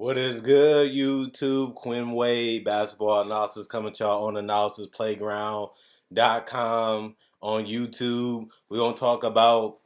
What is good, YouTube? Quinn Wade, basketball analysis coming to y'all on analysisplayground.com on YouTube. We're going to talk about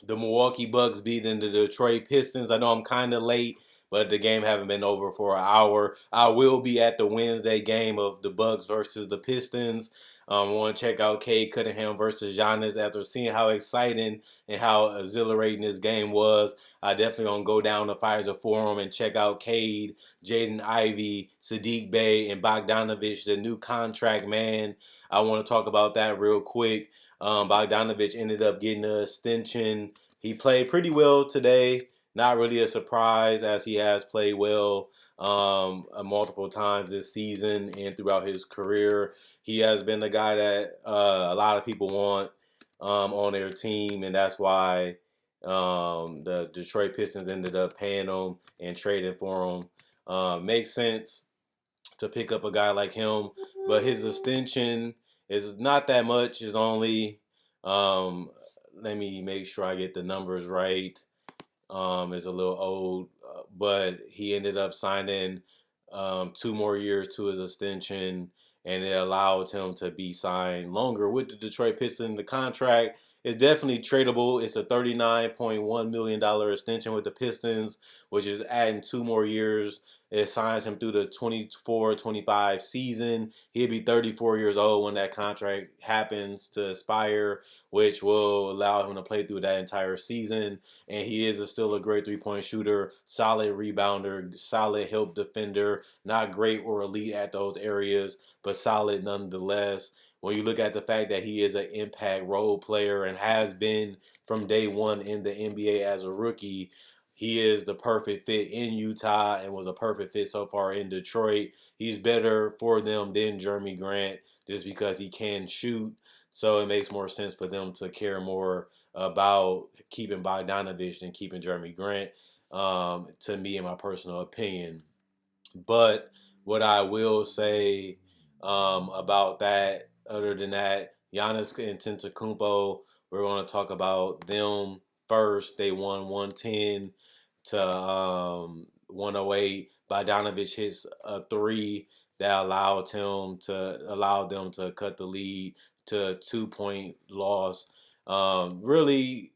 the Milwaukee Bucks beating the Detroit Pistons. I know I'm kind of late, but the game haven't been over for an hour. I will be at the Wednesday game of the Bucks versus the Pistons. I want to check out Cade Cunningham versus Giannis after seeing how exciting and how exhilarating this game was. I definitely gonna go down to Pfizer Forum and check out Cade, Jaden Ivey, Sadiq Bey, and Bogdanovich, the new contract man. I want to talk about that real quick. Bogdanovich ended up getting an extension. He played pretty well today. Not really a surprise as he has played well multiple times this season and throughout his career. He has been the guy that a lot of people want on their team, and that's why the Detroit Pistons ended up paying him and trading for him. Makes sense to pick up a guy like him, but his extension is not that much. It's only, let me make sure I get the numbers right. It's a little old, but he ended up signing 2 more years to his extension, and it allowed him to be signed longer with the Detroit Pistons. The contract is definitely tradable. It's a $39.1 million extension with the Pistons, which is adding 2 more years. It signs him through the 24-25 season. He'll be 34 years old when that contract happens to expire, which will allow him to play through that entire season. And he is still a great three-point shooter, solid rebounder, solid help defender, not great or elite at those areas, but solid nonetheless. When you look at the fact that he is an impact role player and has been from day one in the NBA as a rookie, he is the perfect fit in Utah and was a perfect fit so far in Detroit. He's better for them than Jeremy Grant just because he can shoot. So it makes more sense for them to care more about keeping Bogdanovich than keeping Jeremy Grant, to me, in my personal opinion. But what I will say about that, other than that, Giannis and Antetokounmpo, we're going to talk about them first. They won 110 to 108. Bogdanovich hits a three that allowed them to cut the lead to a 2 point loss. Really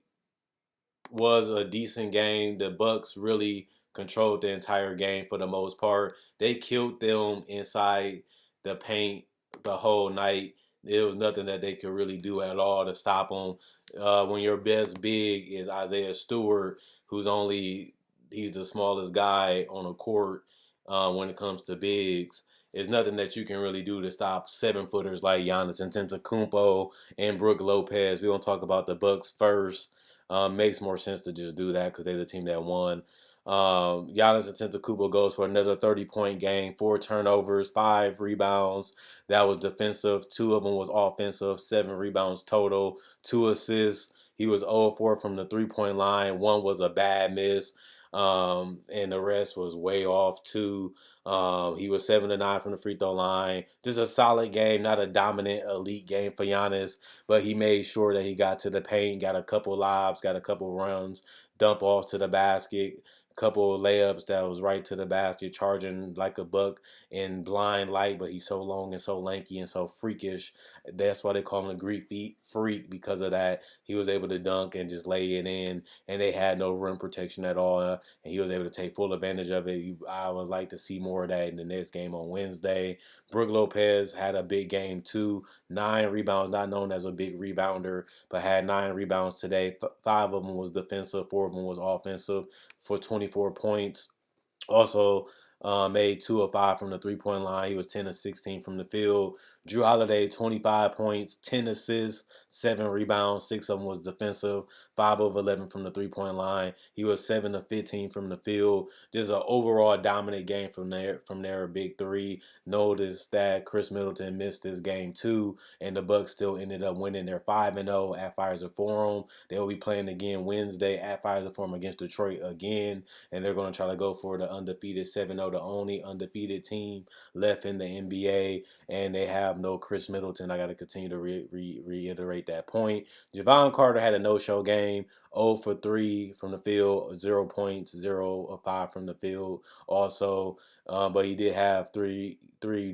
was a decent game. The Bucks really controlled the entire game for the most part. They killed them inside the paint the whole night. There was nothing that they could really do at all to stop them. When your best big is Isaiah Stewart, he's the smallest guy on the court when it comes to bigs. There's nothing that you can really do to stop 7 footers like Giannis Antetokounmpo and Brook Lopez. We're gonna talk about the Bucks first. Makes more sense to just do that because they're the team that won. Giannis Antetokounmpo goes for another 30-point game, 4 turnovers, 5 rebounds. That was defensive. 2 of them was offensive. 7 rebounds total. 2 assists. He was 0-4 from the 3-point line. One was a bad miss. And the rest was way off too. He was 7-9 from the free throw line. Just a solid game, not a dominant elite game for Giannis, but he made sure that he got to the paint, got a couple lobs, got a couple runs, dump off to the basket, couple layups that was right to the basket, charging like a buck in blind light, but he's so long and so lanky and so freakish. That's why they call him a Greek freak because of that. He was able to dunk and just lay it in, and they had no rim protection at all, and he was able to take full advantage of it. I would like to see more of that in the next game on Wednesday. Brook Lopez had a big game too. 9 rebounds, not known as a big rebounder, but had 9 rebounds today. 5 of them was defensive, 4 of them was offensive for 24 points. Also, made 2 of 5 from the 3-point line. He was 10 of 16 from the field. Drew Holiday, 25 points, 10 assists, 7 rebounds. 6 of them was defensive. 5 of 11 from the 3-point line. He was 7 of 15 from the field. Just an overall dominant game from there. From their big three. Notice that Chris Middleton missed this game too, and the Bucks still ended up winning. They're 5-0 at Pfizer Forum. They'll be playing again Wednesday at Pfizer Forum against Detroit again, and they're going to try to go for the undefeated 7-0, the only undefeated team left in the NBA, and they have no Chris Middleton. I got to continue to reiterate that point. Javon Carter had a no-show game. 0 for 3 from the field, 0 points, 0 of 5 from the field. Also, but he did have three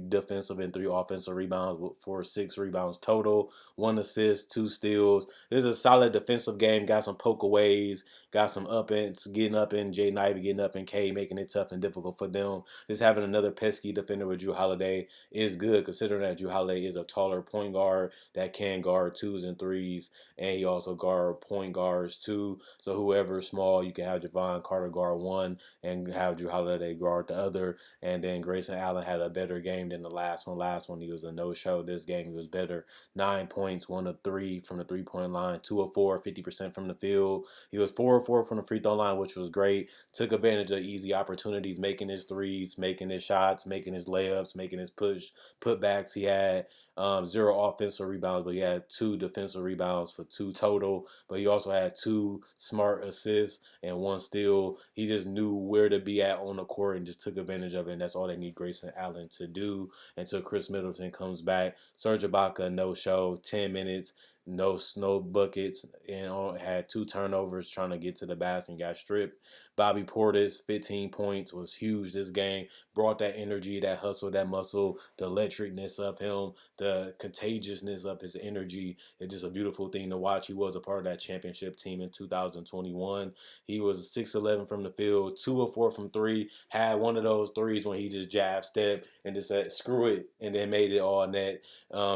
defensive and 3 offensive rebounds for 6 rebounds total, 1 assist, 2 steals. This is a solid defensive game. Got some pokeaways, got some up-ins, getting up in Jay Ivey, getting up in K, making it tough and difficult for them. Just having another pesky defender with Drew Holiday is good, considering that Drew Holiday is a taller point guard that can guard twos and threes, and he also guard point guards too. So whoever's small, you can have Javon Carter guard one and have Drew Holiday guard the other. And then Grayson Allen had a better game than the last one. Last one he was a no-show. This game he was better. 9 points, 1 of 3 from the three-point line, 2 of 4, 50% from the field. He was 4 of 4 from the free throw line, which was great. Took advantage of easy opportunities, making his threes, making his shots, making his layups, making his putbacks. He had 0 offensive rebounds, but he had 2 defensive rebounds for 2 total. But he also had 2 smart assists and 1 steal. He just knew where to be at on the court and just took advantage of it. And that's all they need Grayson Allen to do until Chris Middleton comes back. Serge Ibaka, no show, 10 minutes. No snow buckets, and had 2 turnovers trying to get to the basket and got stripped. Bobby Portis, 15 points, was huge this game. Brought that energy, that hustle, that muscle, the electricness of him, the contagiousness of his energy. It's just a beautiful thing to watch. He was a part of that championship team in 2021. He was 6-11 from the field, 2 of 4 from 3. Had one of those threes when he just jab stepped and just said, screw it, and then made it all net.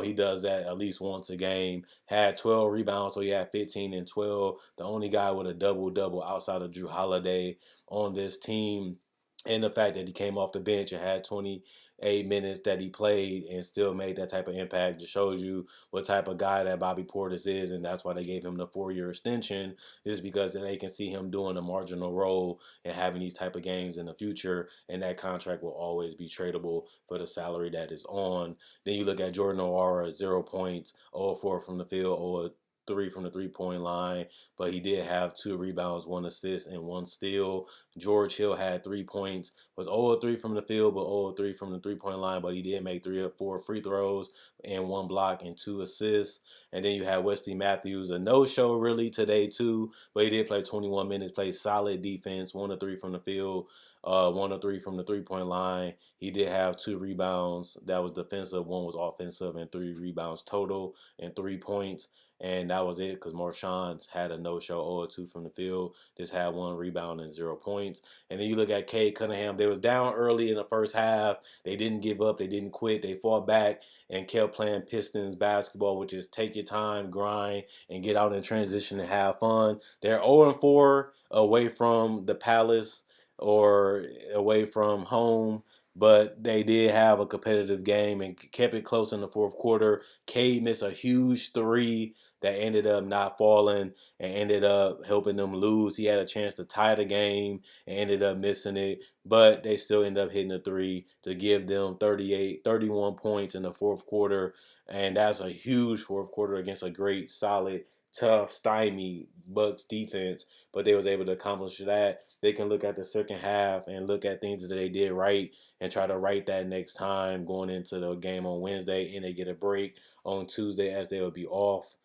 He does that at least once a game. Had 12 rebounds, so he had 15 and 12. The only guy with a double-double outside of Drew Holiday on this team. And the fact that he came off the bench and had 28 minutes that he played and still made that type of impact just shows you what type of guy that Bobby Portis is. And that's why they gave him the 4-year extension, just because they can see him doing a marginal role and having these type of games in the future. And that contract will always be tradable for the salary that is on. Then you look at Jordan Nwora, 0 points, 0 4 from the field, 0 3 from the three-point line, but he did have 2 rebounds, 1 assist, and 1 steal. George Hill had 3 points, was 0 3 from the field, but 0 3 from the three-point line, but he did make 3 of 4 free throws and 1 block and 2 assists. And then you had Wesley Matthews, a no-show really today too, but he did play 21 minutes, played solid defense, 1 of 3 from the field, 1 of 3 from the three-point line. He did have 2 rebounds. That was defensive, 1 was offensive, and 3 rebounds total and 3 points. And that was it because Marshawn's had a no-show, 0-2 from the field. Just had 1 rebound and 0 points. And then you look at Cade Cunningham. They was down early in the first half. They didn't give up. They didn't quit. They fought back and kept playing Pistons basketball, which is take your time, grind, and get out in transition and have fun. They're 0-4 away from the Palace or away from home, but they did have a competitive game and kept it close in the fourth quarter. Cade missed a huge 3 that ended up not falling and ended up helping them lose. He had a chance to tie the game and ended up missing it, but they still ended up hitting a 3 to give them 31 points in the fourth quarter. And that's a huge fourth quarter against a great, solid, tough, stymied Bucks defense, but they was able to accomplish that. They can look at the second half and look at things that they did right and try to right that next time going into the game on Wednesday, and they get a break on Tuesday as they will be off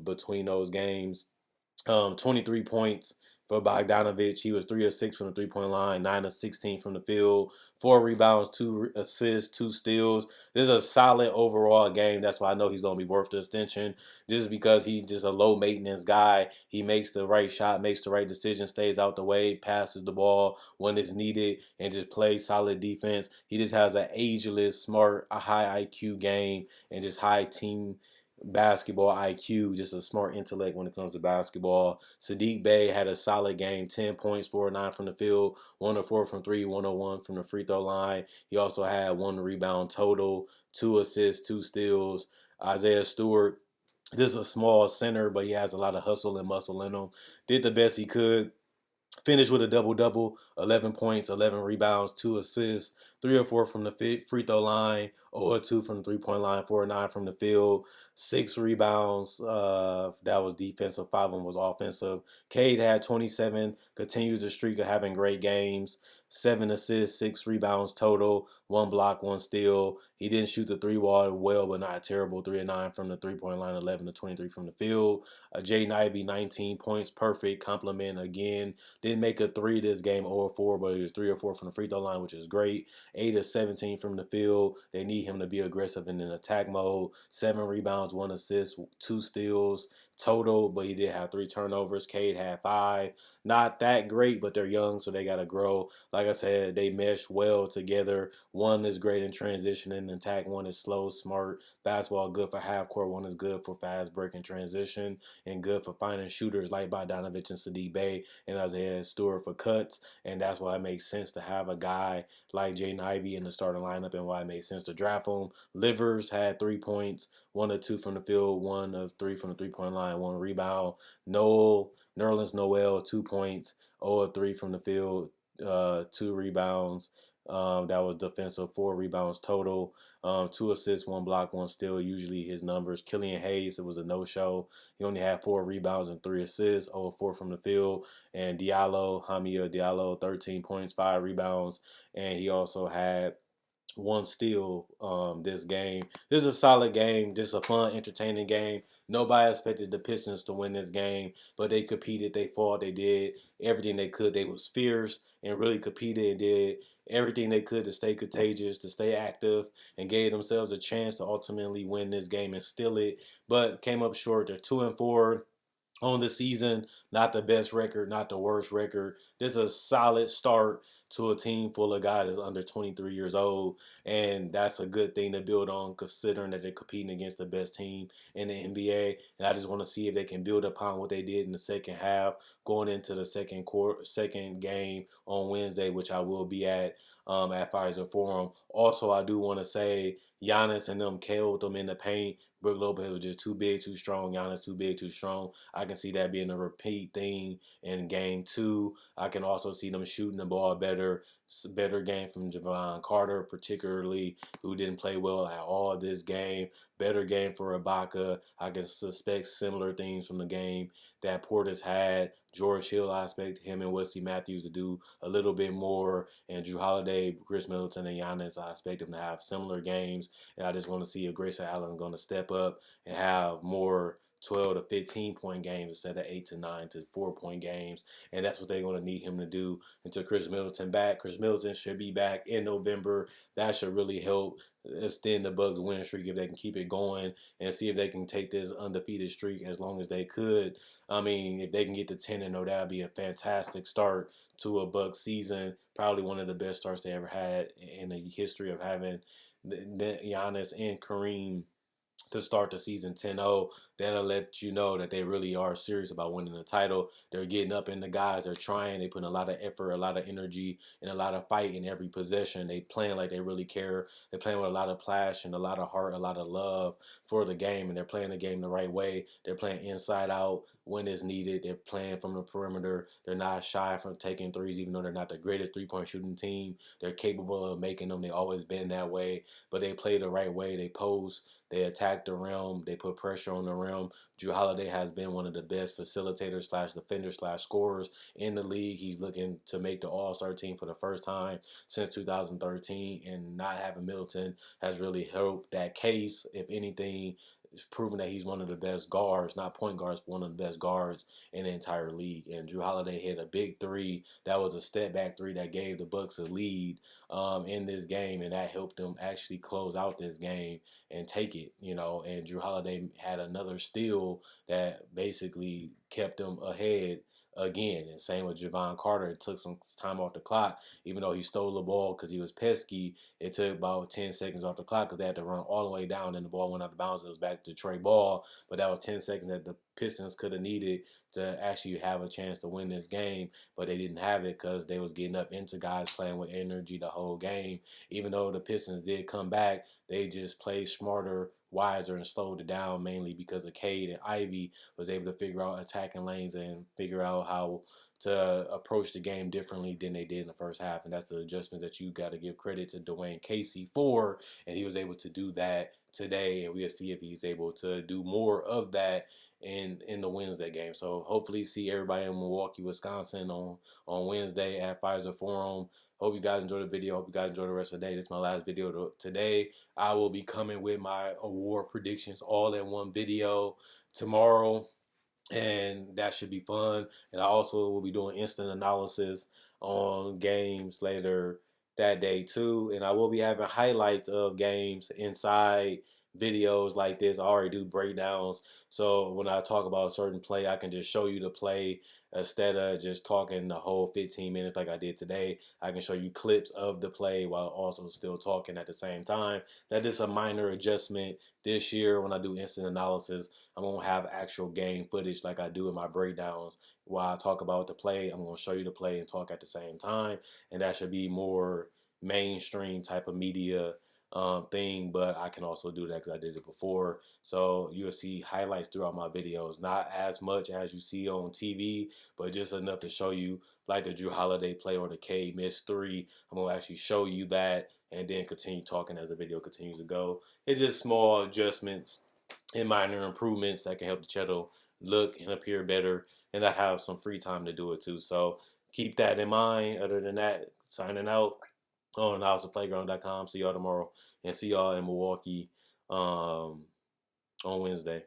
between those games. 23 points for Bogdanovich. He was 3 of 6 from the three-point line, 9 of 16 from the field, 4 rebounds, 2 assists, 2 steals. This is a solid overall game. That's why I know he's going to be worth the extension. Just because he's just a low-maintenance guy. He makes the right shot, makes the right decision, stays out the way, passes the ball when it's needed, and just plays solid defense. He just has an ageless, smart, a high IQ game, and just high team basketball IQ, just a smart intellect when it comes to basketball. Sadiq Bey had a solid game, 10 points, 4 of 9 from the field, 1 of 4 from 3, 1 of 1 from the free throw line. He also had 1 rebound total, 2 assists, 2 steals. Isaiah Stewart, this is a small center, but he has a lot of hustle and muscle in him. Did the best he could. Finished with a double-double, 11 points, 11 rebounds, 2 assists, 3 or 4 from the free throw line, or 2 from the 3-point line, 4 or 9 from the field, 6 rebounds. That was defensive, 5 of them was offensive. Cade had 27, continues the streak of having great games. 7 assists, 6 rebounds total, 1 block, 1 steal. He didn't shoot the 3 ball well, but not terrible. 3 and 9 from the 3-point line, 11 to 23 from the field. Jaden Ivey, 19 points, perfect. Compliment again. Didn't make a 3 this game or 4, but he was 3 or 4 from the free throw line, which is great. 8 of 17 from the field. They need him to be aggressive in an attack mode. 7 rebounds, 1 assist, 2 steals total, but he did have 3 turnovers. Cade had 5. Not that great, but they're young, so they got to grow. Like I said, they mesh well together. One is great in transition and attack. One is slow, smart basketball, good for half court. One is good for fast break and transition, and good for finding shooters like Bogdanovich and Sadiq Bey and Isaiah Stewart for cuts. And that's why it makes sense to have a guy like Jaden Ivey in the starting lineup, and why it makes sense to draft him. Livers had 3 points, 1 of 2 from the field, 1 of 3 from the 3-point line, 1 rebound. Nerlens Noel, 2 points, 0 of 3 from the field, 2 rebounds. That was defensive, 4 rebounds total. 2 assists, 1 block, 1 steal. Usually his numbers. Killian Hayes, it was a no-show. He only had 4 rebounds and 3 assists, 0 of 4 from the field. And Hamia Diallo, 13 points, 5 rebounds. And he also had 1 steal this game. This is a solid game. This is a fun, entertaining game. Nobody expected the Pistons to win this game, but they competed. They fought. They did everything they could. They was fierce and really competed and did everything they could to stay contagious, to stay active, and gave themselves a chance to ultimately win this game and steal it. But came up short. They're 2-4 on the season. Not the best record, not the worst record. This is a solid start to a team full of guys that's under 23 years old, and that's a good thing to build on, considering that they're competing against the best team in the NBA. And I just want to see if they can build upon what they did in the second half, going into the second game on Wednesday, which I will be at Pfizer Forum. Also, I do want to say Giannis and them killed them in the paint. Brook Lopez was just too big, too strong. Giannis too big, too strong. I can see that being a repeat thing in game 2. I can also see them shooting the ball better. Better game from Javon Carter, particularly, who didn't play well at all this game. Better game for Ibaka. I can suspect similar things from the game that Portis had. George Hill, I expect him and Wesley Matthews to do a little bit more. And Drew Holiday, Chris Middleton, and Giannis, I expect them to have similar games. And I just want to see if Grayson Allen is going to step up and have more 12 to 15 point games instead of 8 to 9 to 4 point games. And that's what they're going to need him to do until Chris Middleton back. Chris Middleton should be back in November. That should really help extend the Bucks win streak if they can keep it going and see if they can take this undefeated streak as long as they could. I mean, if they can get to 10-0, that would be a fantastic start to a Bucks season. Probably one of the best starts they ever had in the history of having Giannis and Kareem to start the season 10-0. That'll let you know that they really are serious about winning the title. They're getting up in the guys. They're trying. They put a lot of effort, a lot of energy, and a lot of fight in every possession. They playing like they really care. They're playing with a lot of passion, a lot of heart, a lot of love for the game, and they're playing the game the right way. They're playing inside out when it's needed. They're playing from the perimeter. They're not shy from taking threes, even though they're not the greatest three-point shooting team. They're capable of making them. They've always been that way, but they play the right way. They post. They attack the rim. They put pressure on the rim. Drew Holiday has been one of the best facilitators slash defenders slash scorers in the league. He's looking to make the All-Star team for the first time since 2013, and not having Middleton has really helped that case. If anything, it's proven that he's one of the best guards, not point guards, but one of the best guards in the entire league. And Drew Holiday hit a big 3. That was a step back 3 that gave the Bucks a lead in this game, and that helped them actually close out this game and take it, And Drew Holiday had another steal that basically kept them ahead again. And same with Javon Carter. It took some time off the clock, even though he stole the ball because he was pesky. It took about 10 seconds off the clock because they had to run all the way down, and the ball went out of bounds. It was back to Trey Ball, but that was 10 seconds that the Pistons could have needed to actually have a chance to win this game, but they didn't have it because they was getting up into guys playing with energy the whole game. Even though the Pistons did come back, they just played smarter, wiser, and slowed it down, mainly because of Cade and Ivy was able to figure out attacking lanes and figure out how to approach the game differently than they did in the first half. And that's an adjustment that you got to give credit to Dwayne Casey for. And he was able to do that today. And we'll see if he's able to do more of that in the Wednesday game. So hopefully see everybody in Milwaukee, Wisconsin on Wednesday at Pfizer Forum. Hope you guys enjoy the video. Hope you guys enjoy the rest of the day. This is my last video today. I will be coming with my award predictions all in one video tomorrow, and that should be fun. And I also will be doing instant analysis on games later that day too. And I will be having highlights of games inside videos like this. I already do breakdowns, so when I talk about a certain play, I can just show you the play instead of just talking the whole 15 minutes like I did today. I can show you clips of the play while also still talking at the same time. That is a minor adjustment this year. When I do instant analysis, I'm going to have actual game footage like I do in my breakdowns. While I talk about the play, I'm going to show you the play and talk at the same time. And that should be more mainstream type of media thing, but I can also do that because I did it before. So you'll see highlights throughout my videos, not as much as you see on TV, but just enough to show you, like the Drew Holiday play or the K missed three. I'm going to actually show you that and then continue talking as the video continues to go. It's just small adjustments and minor improvements that can help the channel look and appear better, and I have some free time to do it too. So keep that in mind. Other than that, signing out on houseofplayground.com. See y'all tomorrow, and see y'all in Milwaukee on Wednesday.